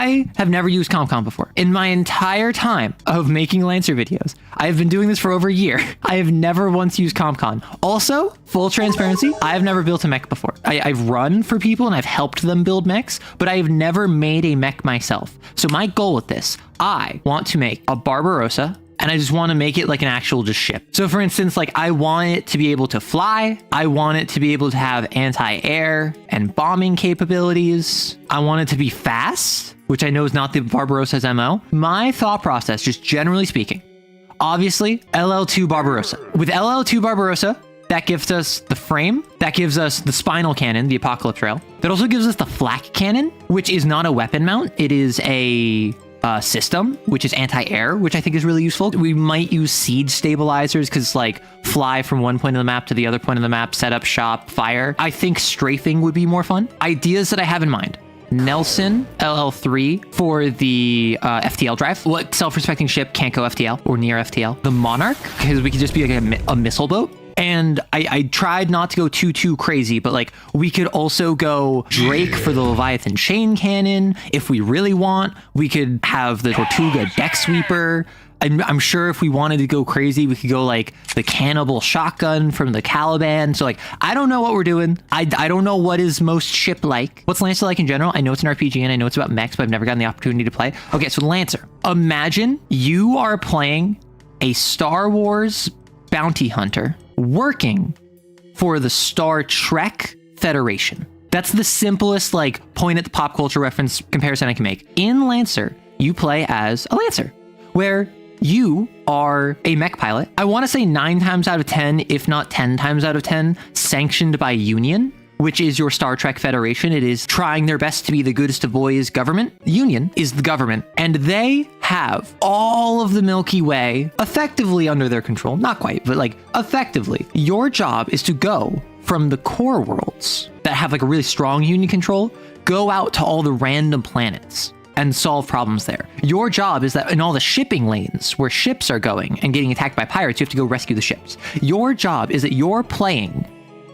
I have never used CompCon before. In my entire time of making Lancer videos, I have been doing this for over a year. I have never once used CompCon. Also, full transparency, I have never built a mech before. I've run for people and I've helped them build mechs, but I have never made a mech myself. So my goal with this, I want to make a Barbarossa, and I just want to make it like an actual just ship. So for instance, like I want it to be able to fly. I want it to be able to have anti-air and bombing capabilities. I want it to be fast, which I know is not the Barbarossa's MO. My thought process, just generally speaking, obviously LL2 Barbarossa. With LL2 Barbarossa, that gives us the frame, that gives us the spinal cannon, the Apocalypse Rail. That also gives us the flak cannon, which is not a weapon mount. It is a system, which is anti-air, which I think is really useful. We might use siege stabilizers because like fly from one point of the map to the other point of the map, set up shop, fire. I think strafing would be more fun. Ideas that I have in mind. Nelson LL3 for the FTL drive. What self-respecting ship can't go FTL or near FTL? The Monarch, because we could just be like a missile boat. And I tried not to go too crazy, but like we could also go Drake for the Leviathan chain cannon. If we really want, we could have the Tortuga deck sweeper. I'm sure if we wanted to go crazy, we could go like the cannibal shotgun from the Caliban. So like, I don't know what we're doing. I don't know what is most ship-like. What's Lancer like in general? I know it's an RPG and I know it's about mechs, but I've never gotten the opportunity to play. Okay, so Lancer. Imagine you are playing a Star Wars bounty hunter working for the Star Trek Federation. That's the simplest like point at the pop culture reference comparison I can make. In Lancer, you play as a Lancer, where you are a mech pilot. I want to say 9 times out of 10, if not 10 times out of 10, sanctioned by Union, which is your Star Trek Federation. It is trying their best to be the goodest of boys government. Union is the government, and they have all of the Milky Way effectively under their control. Not quite, but like effectively. Your job is to go from the core worlds that have like a really strong Union control, go out to all the random planets and solve problems there. Your job is that in all the shipping lanes where ships are going and getting attacked by pirates, you have to go rescue the ships. Your job is that you're playing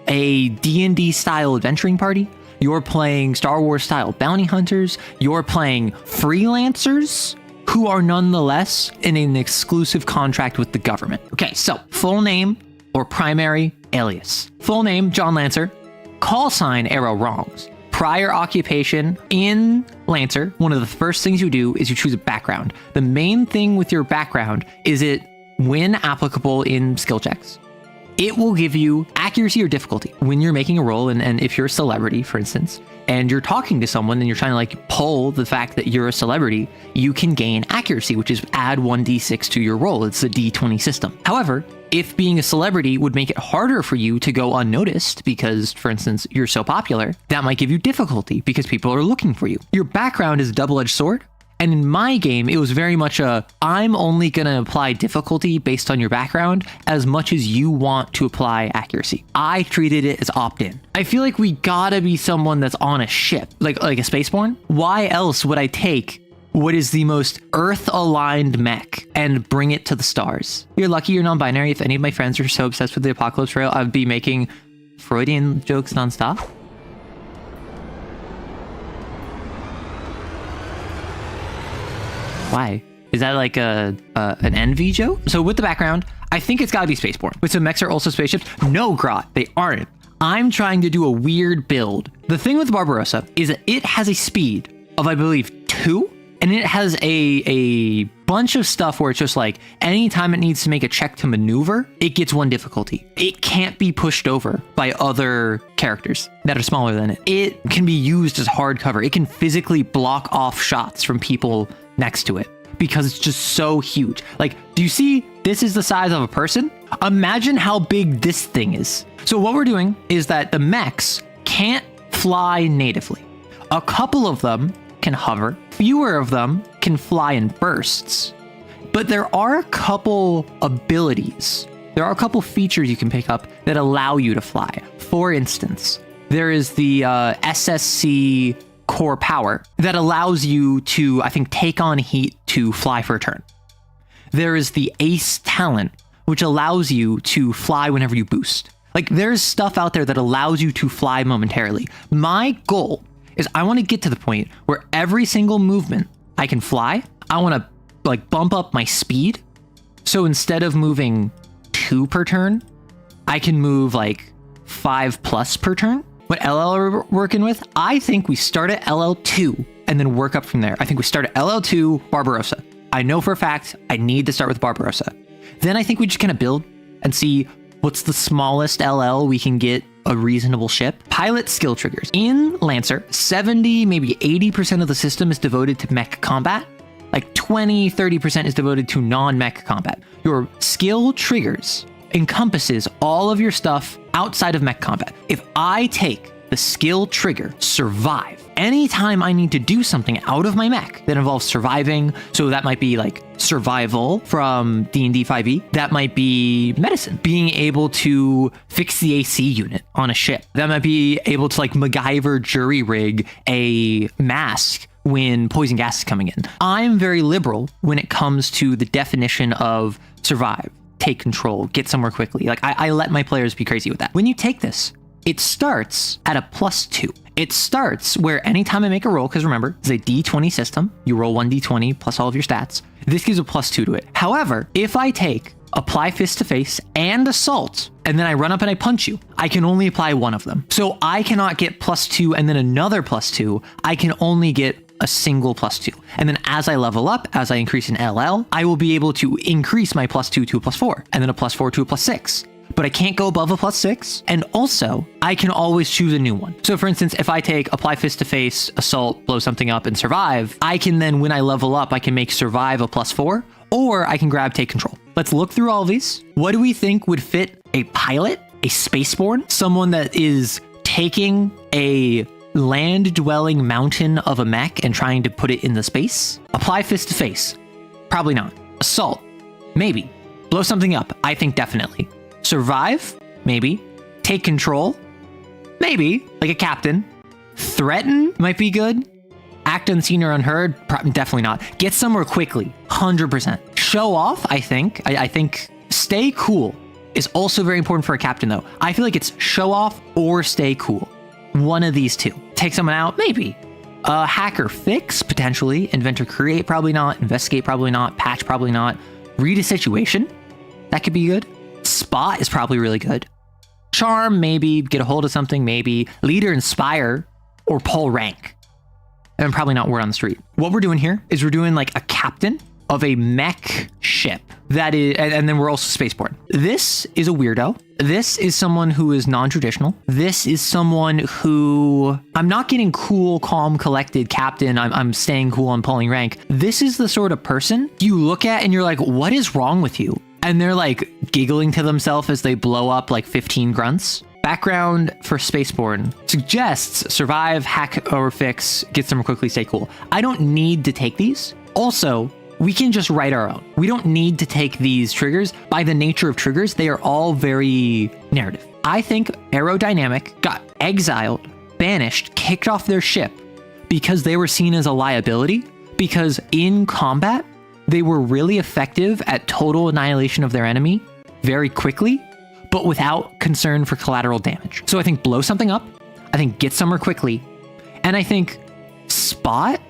a D&D style adventuring party. You're playing Star Wars style bounty hunters. You're playing freelancers who are nonetheless in an exclusive contract with the government. Okay, so full name or primary alias. Full name, John Lancer. Call sign, Arrow Wrongs. Prior occupation in Lancer, one of the first things you do is you choose a background. The main thing with your background is it, when applicable in skill checks, it will give you accuracy or difficulty when you're making a roll. And if you're a celebrity, for instance, and you're talking to someone and you're trying to like pull the fact that you're a celebrity, you can gain accuracy, which is add 1d6 to your roll. It's the d20 system. However, if being a celebrity would make it harder for you to go unnoticed because, for instance, you're so popular, that might give you difficulty because people are looking for you. Your background is a double-edged sword. And in my game, it was very much I'm only going to apply difficulty based on your background as much as you want to apply accuracy. I treated it as opt-in. I feel like we gotta be someone that's on a ship, like a Spaceborne. Why else would I take what is the most Earth-aligned mech and bring it to the stars? You're lucky you're non-binary. If any of my friends are so obsessed with the Apocalypse Rail, I'd be making Freudian jokes nonstop. Why? Is that like an envy joke? So with the background, I think it's got to be Spaceborne. Wait, so mechs are also spaceships? No, Grot, they aren't. I'm trying to do a weird build. The thing with Barbarossa is that it has a speed of, I believe, 2, and it has a bunch of stuff where it's just like, anytime it needs to make a check to maneuver, it gets 1 difficulty. It can't be pushed over by other characters that are smaller than it. It can be used as hard cover. It can physically block off shots from people next to it because it's just so huge. Like, do you see this is the size of a person? Imagine how big this thing is. So what we're doing is that the mechs can't fly natively. A couple of them can hover. Fewer of them can fly in bursts. But there are a couple abilities. There are a couple features you can pick up that allow you to fly. For instance, there is the SSC core power that allows you to, I think, take on heat to fly for a turn. There is the ace talent, which allows you to fly whenever you boost. Like, there's stuff out there that allows you to fly momentarily. My goal is I want to get to the point where every single movement I can fly, I want to like bump up my speed. So instead of moving 2 per turn, I can move like 5+ per turn. What LL are we working with? I think we start at LL2 and then work up from there. I think we start at LL2 Barbarossa. I know for a fact I need to start with Barbarossa. Then I think we just kind of build and see what's the smallest LL we can get a reasonable ship. Pilot skill triggers. In Lancer, 70, maybe 80% of the system is devoted to mech combat. Like 20, 30% is devoted to non-mech combat. Your skill triggers encompasses all of your stuff outside of mech combat. If I take the skill trigger, survive, anytime I need to do something out of my mech that involves surviving, so that might be like survival from D&D 5e, that might be medicine, being able to fix the AC unit on a ship, that might be able to like MacGyver jury rig a mask when poison gas is coming in. I'm very liberal when it comes to the definition of survive, take control, get somewhere quickly. Like I let my players be crazy with that. When you take this, it starts at a +2. It starts where anytime I make a roll, because remember, it's a D20 system, you roll 1d20 plus all of your stats. This gives a +2 to it. However, if I take apply fist to face and assault, and then I run up and I punch you, I can only apply one of them. So I cannot get +2 and then another +2. I can only get a single +2. And then as I level up, as I increase in LL, I will be able to increase my +2 to a +4, and then a +4 to a +6. But I can't go above a +6. And also, I can always choose a new one. So for instance, if I take apply fist to face, assault, blow something up, and survive, I can then, when I level up, I can make survive a +4, or I can grab take control. Let's look through all of these. What do we think would fit a pilot, a spaceborne, someone that is taking a land-dwelling mountain of a mech and trying to put it in the space? Apply fist to face. Probably not. Assault. Maybe. Blow something up. I think definitely. Survive? Maybe. Take control? Maybe. Like a captain. Threaten? Might be good. Act unseen or unheard? Definitely not. Get somewhere quickly? 100%. Show off? I think. I think stay cool is also very important for a captain, though. I feel like it's show off or stay cool. One of these two. Take someone out? Maybe. Hacker fix? Potentially. Inventor create? Probably not. Investigate? Probably not. Patch? Probably not. Read a situation? That could be good. Spot is probably really good. Charm, maybe. Get a hold of something, maybe. Leader, inspire, or pull rank. And probably not word on the street. What we're doing here is we're doing like a captain of a mech ship. That is, and then we're also spaceborne. This is a weirdo. This is someone who is non-traditional. This is someone who, I'm not getting cool, calm, collected captain. I'm staying cool, I'm pulling rank. This is the sort of person you look at and you're like, what is wrong with you? And they're like giggling to themselves as they blow up like 15 grunts. Background for spaceborne suggests survive, hack or fix, get somewhere quickly, stay cool. I don't need to take these. Also, we can just write our own. We don't need to take these triggers. By the nature of triggers, they are all very narrative. I think Aerodynamic got exiled, banished, kicked off their ship because they were seen as a liability, because in combat, they were really effective at total annihilation of their enemy very quickly, but without concern for collateral damage. So I think blow something up, I think get somewhere quickly, and I think spot,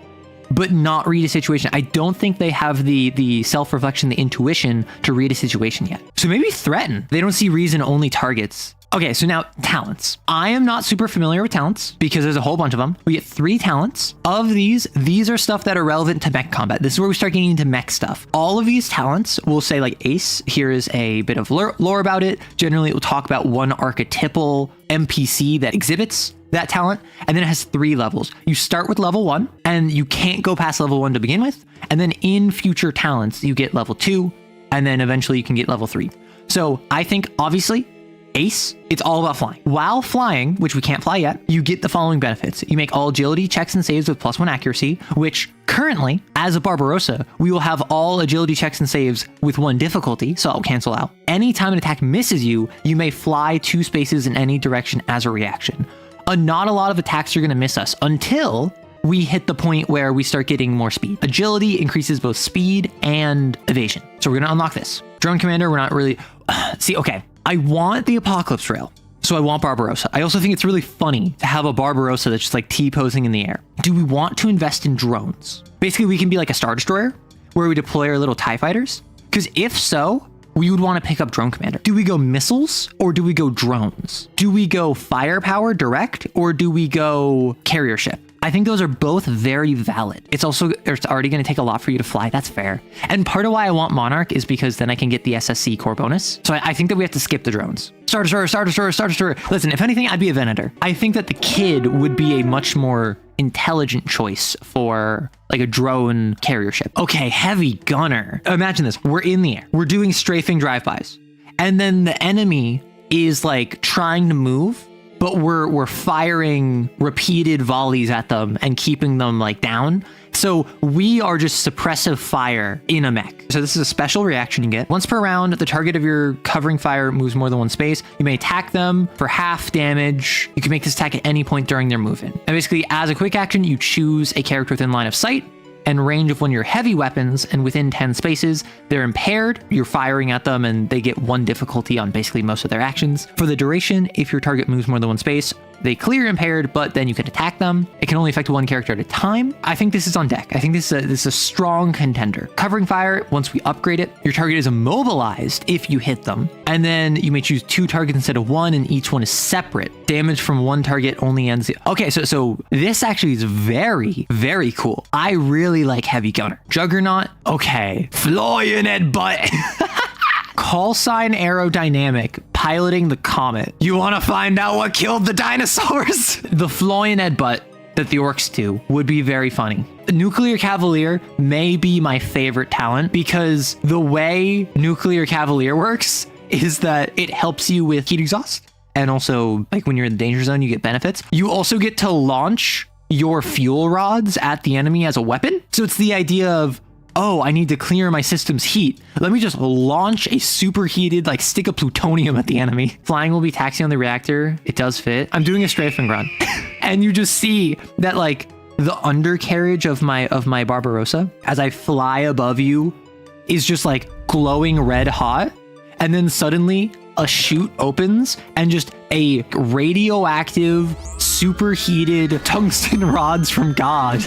but not read a situation. I don't think they have the self-reflection, the intuition to read a situation yet. So maybe threaten. They don't see reason, only targets. Okay, so now talents. I am not super familiar with talents because there's a whole bunch of them. We get 3 talents. Of these are stuff that are relevant to mech combat. This is where we start getting into mech stuff. All of these talents will say like Ace. Here is a bit of lore about it. Generally, it will talk about one archetypal NPC that exhibits that talent, and then it has 3 levels. You start with level 1, and you can't go past level 1 to begin with, and then in future talents, you get level 2, and then eventually you can get level 3. So I think, obviously, Ace, it's all about flying. While flying, which we can't fly yet, you get the following benefits. You make all agility checks and saves with +1 accuracy, which currently, as a Barbarossa, we will have all agility checks and saves with 1 difficulty, so I'll cancel out. Anytime an attack misses you, you may fly 2 spaces in any direction as a reaction. Not a lot of attacks are going to miss us until we hit the point where we start getting more speed. Agility increases both speed and evasion. So we're going to unlock this. Drone Commander, we're not really... See, okay. I want the Apocalypse Rail. So I want Barbarossa. I also think it's really funny to have a Barbarossa that's just like T-posing in the air. Do we want to invest in drones? Basically, we can be like a Star Destroyer where we deploy our little TIE fighters. Because if so, we would want to pick up Drone Commander. Do we go missiles or do we go drones? Do we go firepower direct or do we go carrier ship? I think those are both very valid. It's already going to take a lot for you to fly. That's fair. And part of why I want Monarch is because then I can get the SSC core bonus. So I think that we have to skip the drones. Star Destroyer, Star Destroyer, Star Destroyer. Listen, if anything, I'd be a Venator. I think that the Kid would be a much more intelligent choice for like a drone carrier ship. Okay, heavy gunner. Imagine this. We're in the air. We're doing strafing drive-bys. And then the enemy is like trying to move, but we're firing repeated volleys at them and keeping them like down. So we are just suppressive fire in a mech. So this is a special reaction you get. Once per round, the target of your covering fire moves more than one space. You may attack them for half damage. You can make this attack at any point during their move-in. And basically, as a quick action, you choose a character within line of sight and range of one of your heavy weapons, and within 10 spaces, they're impaired. You're firing at them and they get 1 difficulty on basically most of their actions. For the duration, if your target moves more than one space, they clear impaired, but then you can attack them. It can only affect one character at a time. I think this is on deck. I think this is a strong contender. Covering fire, once we upgrade it, your target is immobilized if you hit them. And then you may choose 2 targets instead of 1, and each one is separate. Damage from one target only ends. Okay, so this actually is very, very cool. I really like Heavy Gunner. Juggernaut, okay. Flying head butt. Call sign aerodynamic, piloting the comet. You want to find out what killed the dinosaurs? The flying head butt that the orcs do would be very funny. Nuclear Cavalier may be my favorite talent because the way Nuclear Cavalier works is that it helps you with heat exhaust. And also, like when you're in the danger zone, you get benefits. You also get to launch your fuel rods at the enemy as a weapon. So it's the idea of, oh, I need to clear my system's heat. Let me just launch a superheated like stick of plutonium at the enemy. Flying will be taxi on the reactor. It does fit. I'm doing a strafing run. And you just see that like the undercarriage of my Barbarossa as I fly above you is just like glowing red hot. And then suddenly a chute opens and just a radioactive, superheated tungsten rods from God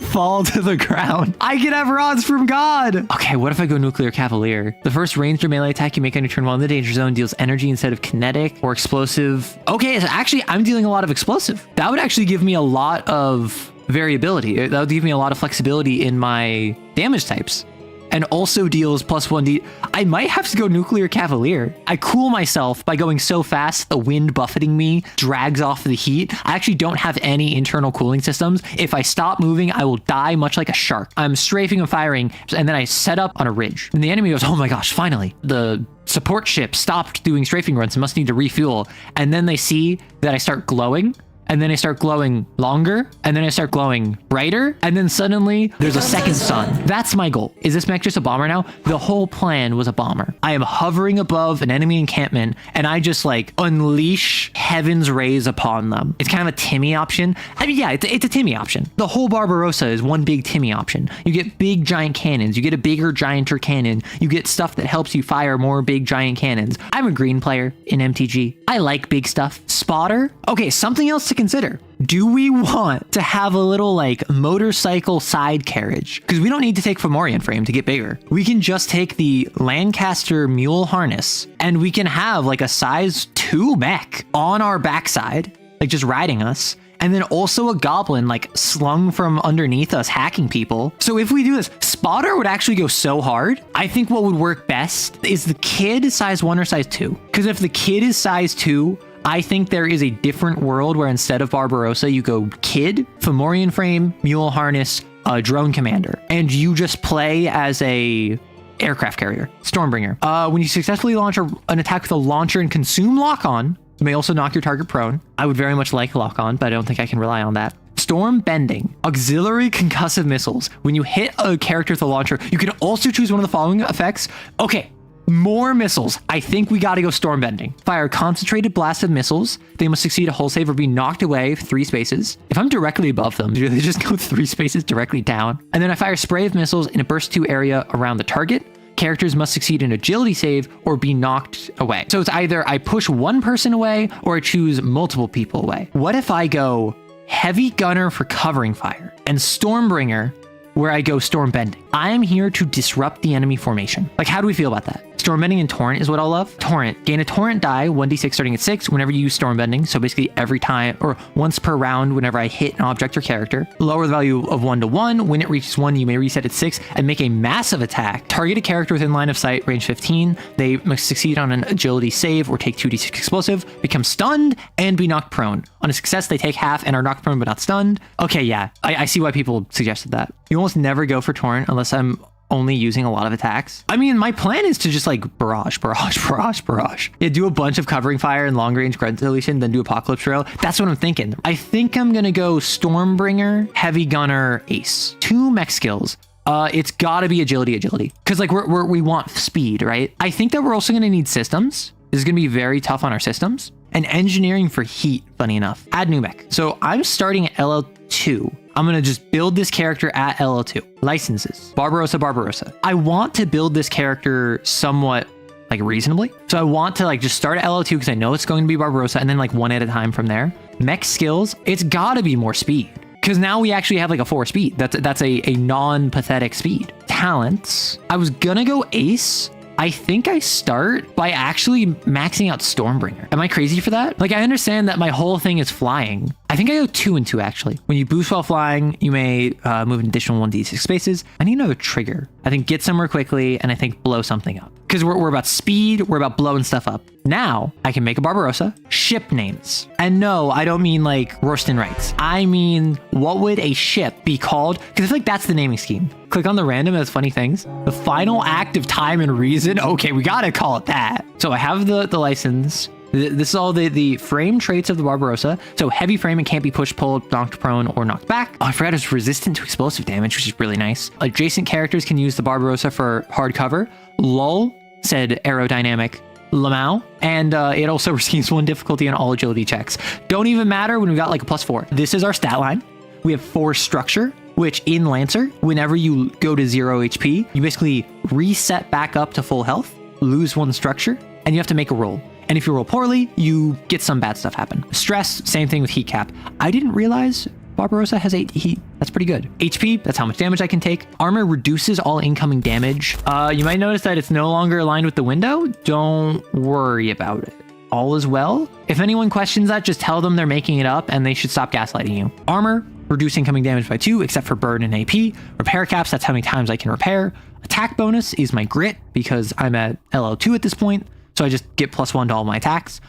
fall to the ground. I can have rods from God. Okay, what if I go Nuclear Cavalier? The first ranged or melee attack you make on your turn while in the danger zone deals energy instead of kinetic or explosive. Okay, so actually I'm dealing a lot of explosive. That would actually give me a lot of variability. That would give me a lot of flexibility in my damage types. And also deals +1d. I might have to go Nuclear Cavalier. I cool myself by going so fast, the wind buffeting me drags off the heat. I actually don't have any internal cooling systems. If I stop moving, I will die much like a shark. I'm strafing and firing, and then I set up on a ridge. And the enemy goes, oh my gosh, finally. The support ship stopped doing strafing runs and must need to refuel. And then they see that I start glowing. And then I start glowing longer, and then I start glowing brighter, and then suddenly there's a second sun. That's my goal. Is this mech just a bomber now? The whole plan was a bomber. I am hovering above an enemy encampment, and I just like unleash heaven's rays upon them. It's kind of a Timmy option. I mean, yeah, it's a Timmy option. The whole Barbarossa is one big Timmy option. You get big giant cannons. You get a bigger, gianter cannon. You get stuff that helps you fire more big giant cannons. I'm a green player in MTG. I like big stuff. Spotter. Okay, something else to consider. Do we want to have a little like motorcycle side carriage? Because we don't need to take Fomorian frame to get bigger. We can just take the Lancaster mule harness and we can have like a size 2 mech on our backside, like just riding us. And then also a goblin like slung from underneath us hacking people. So if we do this, Spotter would actually go so hard. I think what would work best is the Kid size 1 or size 2. Because if the Kid is size 2, I think there is a different world where instead of Barbarossa, you go Kid, Fomorian frame, mule harness, drone commander, and you just play as a aircraft carrier, Stormbringer. When you successfully launch an attack with a launcher and consume lock-on, you may also knock your target prone. I would very much like lock-on, but I don't think I can rely on that. Storm bending, auxiliary concussive missiles. When you hit a character with a launcher, you can also choose one of the following effects. Okay. More missiles. I think we gotta go storm bending. Fire concentrated blast of missiles. They must succeed a hull save or be knocked away 3 spaces. If I'm directly above them, do they just go 3 spaces directly down? And then I fire spray of missiles in a burst 2 area around the target. characters must succeed an agility save or be knocked away. So it's either I push one person away or I choose multiple people away. What if I go heavy gunner for covering fire and Stormbringer where I go storm bending? I am here to disrupt the enemy formation. Like, how do we feel about that? Storm bending and torrent is what I'll love. Torrent, gain a torrent die 1d6 starting at 6 whenever you use storm bending. So basically every time or once per round whenever I hit an object or character. Lower the value of 1 to 1. When it reaches 1, you may reset at 6 and make a massive attack. Target a character within line of sight, range 15. They must succeed on an agility save or take 2d6 explosive, become stunned, and be knocked prone. On a success, they take half and are knocked prone but not stunned. Okay, yeah, I see why people suggested that. You almost never go for torrent unless I'm only using a lot of attacks. I mean, my plan is to just like barrage. Yeah, do a bunch of covering fire and long range grunt deletion, then do apocalypse trail. That's what I'm thinking. I think I'm gonna go Stormbringer, heavy gunner, ace. 2 mech skills. It's gotta be agility. Cause like we want speed, right? I think that we're also gonna need systems. This is gonna be very tough on our systems. And engineering for heat, funny enough. Add new mech. So I'm starting at LL2. I'm gonna just build this character at LL2. Licenses, Barbarossa. I want to build this character somewhat like reasonably. So I want to like just start at LL2 because I know it's going to be Barbarossa and then like one at a time from there. Mech skills, it's gotta be more speed. Because now we actually have like a 4 speed. That's a non-pathetic speed. Talents, I was gonna go ace. I think I start by actually maxing out Stormbringer. Am I crazy for that? Like, I understand that my whole thing is flying. I think I go 2 and 2 actually. When you boost while flying, you may move an additional 1d6 spaces. I need another trigger. I think get somewhere quickly and I think blow something up. Because we're about speed, we're about blowing stuff up. Now, I can make a Barbarossa. Ship names. And no, I don't mean like Rorston Wrights. I mean, what would a ship be called? Because I feel like that's the naming scheme. Click on the random as funny things. The final act of time and reason. Okay, we gotta call it that. So I have the license. This is all the frame traits of the Barbarossa. So heavy frame, it can't be pushed, pulled, knocked prone, or knocked back. Oh, I forgot it's resistant to explosive damage, which is really nice. Adjacent characters can use the Barbarossa for hard cover. Lull, said aerodynamic Lamau, and it also receives 1 difficulty on all agility checks. Don't even matter when we got like a +4. This is our stat line. We have 4 structure, which in Lancer, whenever you go to 0 HP, you basically reset back up to full health, lose 1 structure, and you have to make a roll. And if you roll poorly, you get some bad stuff happen. Stress, same thing with heat cap. I didn't realize Barbarossa has 8 heat. That's pretty good. HP, that's how much damage I can take. Armor reduces all incoming damage. You might notice that it's no longer aligned with the window. Don't worry about it. All is well. If anyone questions that, just tell them they're making it up and they should stop gaslighting you. Armor, reduce incoming damage by 2, except for burn and AP. Repair caps, that's how many times I can repair. Attack bonus is my grit because I'm at LL2 at this point. So I just get +1 to all my attacks.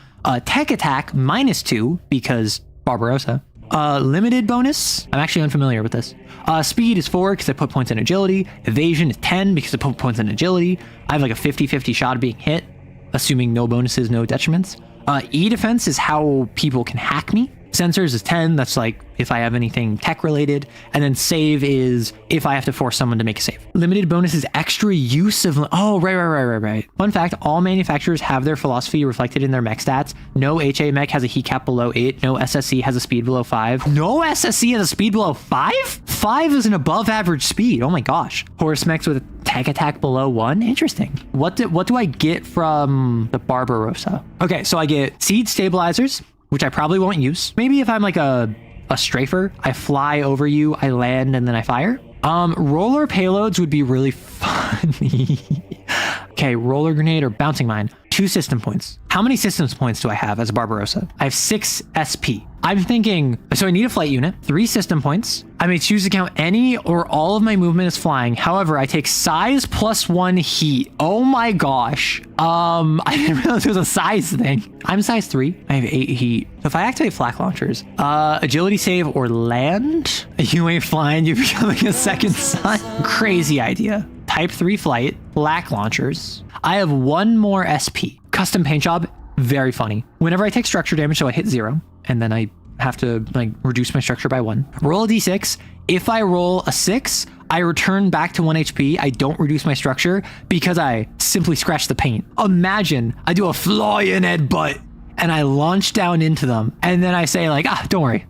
Tech attack, -2 because Barbarossa. Limited bonus, I'm actually unfamiliar with this. Speed is 4 because I put points in agility. Evasion is 10 because I put points in agility. I have like a 50-50 shot of being hit, assuming no bonuses, no detriments. E-defense is how people can hack me. Sensors is 10, that's like if I have anything tech related. And then save is if I have to force someone to make a save. Limited bonus is extra use of, oh, right. Fun fact, all manufacturers have their philosophy reflected in their mech stats. No HA mech has a heat cap below 8. No SSC has a speed below 5. No SSC has a speed below 5? 5 is an above average speed, oh my gosh. Horse mechs with a tech attack below 1, interesting. What do I get from the Barbarossa? Okay, so I get seed stabilizers, which I probably won't use. Maybe if I'm like a strafer, I fly over you, I land, and then I fire. Roller payloads would be really funny. Okay, roller grenade or bouncing mine. 2 system points. How many systems points do I have as a Barbarossa? I have 6 SP. I'm thinking, so I need a flight unit, 3 system points. I may choose to count any or all of my movement as flying. However, I take size +1 heat. Oh my gosh. I didn't realize it was a size thing. I'm size 3. I have 8 heat. So if I activate flak launchers, agility save or land, you ain't flying, you're becoming a second sun. Crazy idea. Type 3 flight, flak launchers. I have 1 more SP. Custom paint job, very funny. Whenever I take structure damage, so I hit 0, and then I have to like reduce my structure by 1. Roll a d6. If I roll a 6, I return back to 1 HP. I don't reduce my structure because I simply scratch the paint. Imagine I do a fly-in headbutt and I launch down into them, and then I say like, don't worry,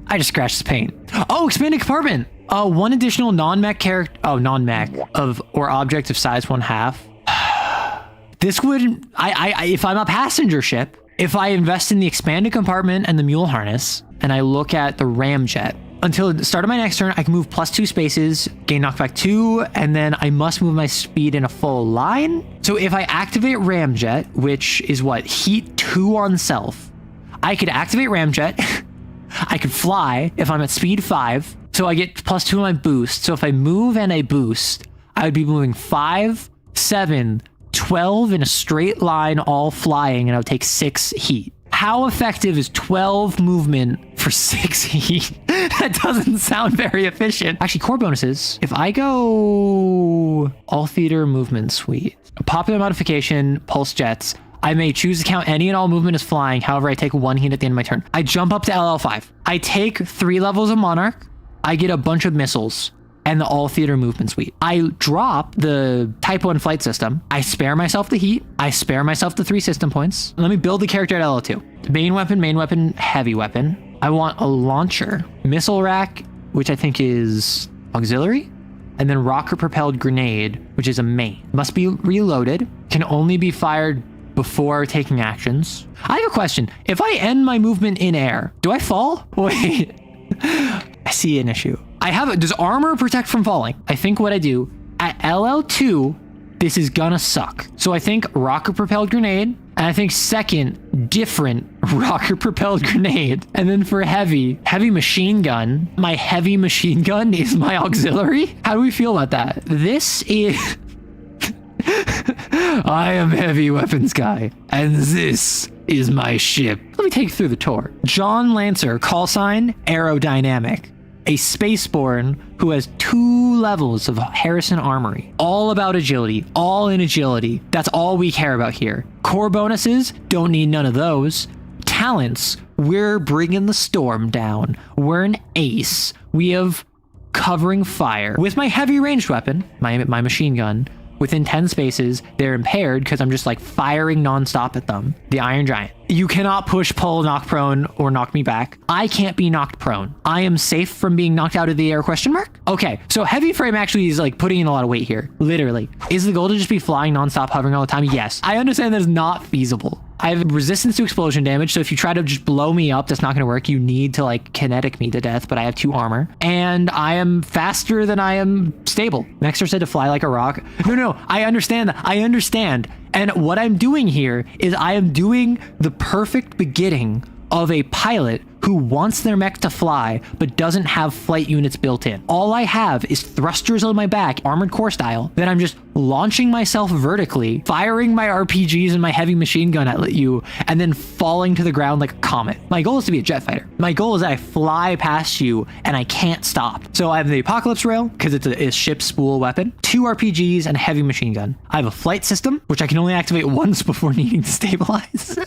I just scratched the paint. Oh, expanded compartment. One additional non-mech character, non-mech of or object of size 1/2. This would, if I'm a passenger ship, if I invest in the expanded compartment and the mule harness, and I look at the ramjet, until the start of my next turn, I can move +2 spaces, gain knockback 2, and then I must move my speed in a full line. So if I activate ramjet, which is what, heat 2 on self, I could activate ramjet. I could fly if I'm at speed 5, so I get +2 on my boost. So if I move and I boost, I would be moving 5, 7, 12 in a straight line, all flying, and I would take 6 heat. How effective is 12 movement for 6 heat? That doesn't sound very efficient. Actually, core bonuses. If I go all theater movement suite, a popular modification, pulse jets, I may choose to count any and all movement as flying. However, I take 1 heat at the end of my turn. I jump up to LL5. I take 3 levels of Monarch. I get a bunch of missiles and the all theater movement suite. I drop the type 1 flight system. I spare myself the heat. I spare myself the 3 system points. Let me build the character at LL2. Main weapon, heavy weapon. I want a launcher, missile rack, which I think is auxiliary, and then rocket propelled grenade, which is a main. Must be reloaded, can only be fired before taking actions. I have a question. If I end my movement in air, do I fall? Wait, I see an issue. Does armor protect from falling? I think what I do at LL2, this is gonna suck. So I think rocket propelled grenade, and I think second, different rocket propelled grenade. And then for heavy machine gun, my heavy machine gun is my auxiliary. How do we feel about that? This is, I am heavy weapons guy, and this is my ship. Let me take you through the tour. John Lancer, call sign, aerodynamic. A spaceborne who has 2 levels of Harrison Armory. All about agility, all in agility. That's all we care about here. Core bonuses, don't need none of those. Talents, we're bringing the storm down. We're an ace. We have covering fire. With my heavy ranged weapon, my machine gun, within 10 spaces, they're impaired because I'm just like firing nonstop at them. The Iron Giant. You cannot push, pull, knock prone, or knock me back. I can't be knocked prone. I am safe from being knocked out of the air, question mark? Okay, so heavy frame actually is like putting in a lot of weight here, literally. Is the goal to just be flying nonstop, hovering all the time? Yes. I understand that is not feasible. I have resistance to explosion damage, so if you try to just blow me up, that's not going to work. You need to like kinetic me to death, but I have 2 armor. And I am faster than I am stable. Nexter said to fly like a rock. No, I understand that. I understand. And what I'm doing here is I am doing the perfect beginning of a pilot who wants their mech to fly, but doesn't have flight units built in. All I have is thrusters on my back, armored core style, then I'm just launching myself vertically, firing my RPGs and my heavy machine gun at you, and then falling to the ground like a comet. My goal is to be a jet fighter. My goal is that I fly past you and I can't stop. So I have the Apocalypse Rail, because it's a ship spool weapon, 2 RPGs, and a heavy machine gun. I have a flight system, which I can only activate once before needing to stabilize.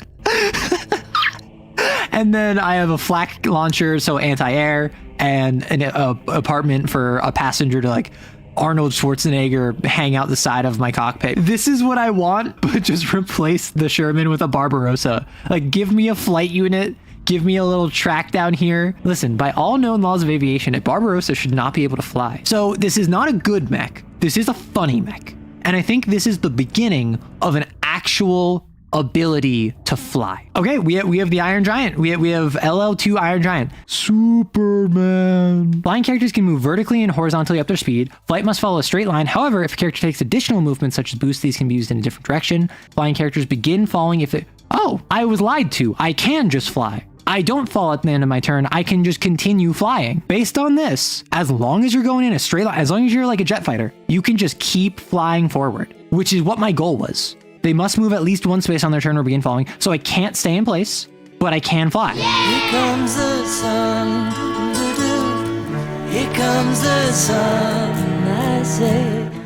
And then I have a flak launcher, so anti-air, and an apartment for a passenger to like Arnold Schwarzenegger hang out the side of my cockpit. This is what I want, but just replace the Sherman with a Barbarossa. Like, give me a flight unit, give me a little track down here. Listen, by all known laws of aviation, a Barbarossa should not be able to fly. So this is not a good mech. This is a funny mech. And I think this is the beginning of an actual ability to fly. Okay, we have the Iron Giant. We have LL2 Iron Giant. Superman. Flying characters can move vertically and horizontally up their speed. Flight must follow a straight line. However, if a character takes additional movements such as boost, these can be used in a different direction. Flying characters begin falling if it... Oh, I was lied to. I can just fly. I don't fall at the end of my turn. I can just continue flying. Based on this, as long as you're going in a straight line, as long as you're like a jet fighter, you can just keep flying forward, which is what my goal was. They must move at least 1 space on their turn or begin falling, so I can't stay in place, but I can fly. Here comes the sun, here comes the sun, I say.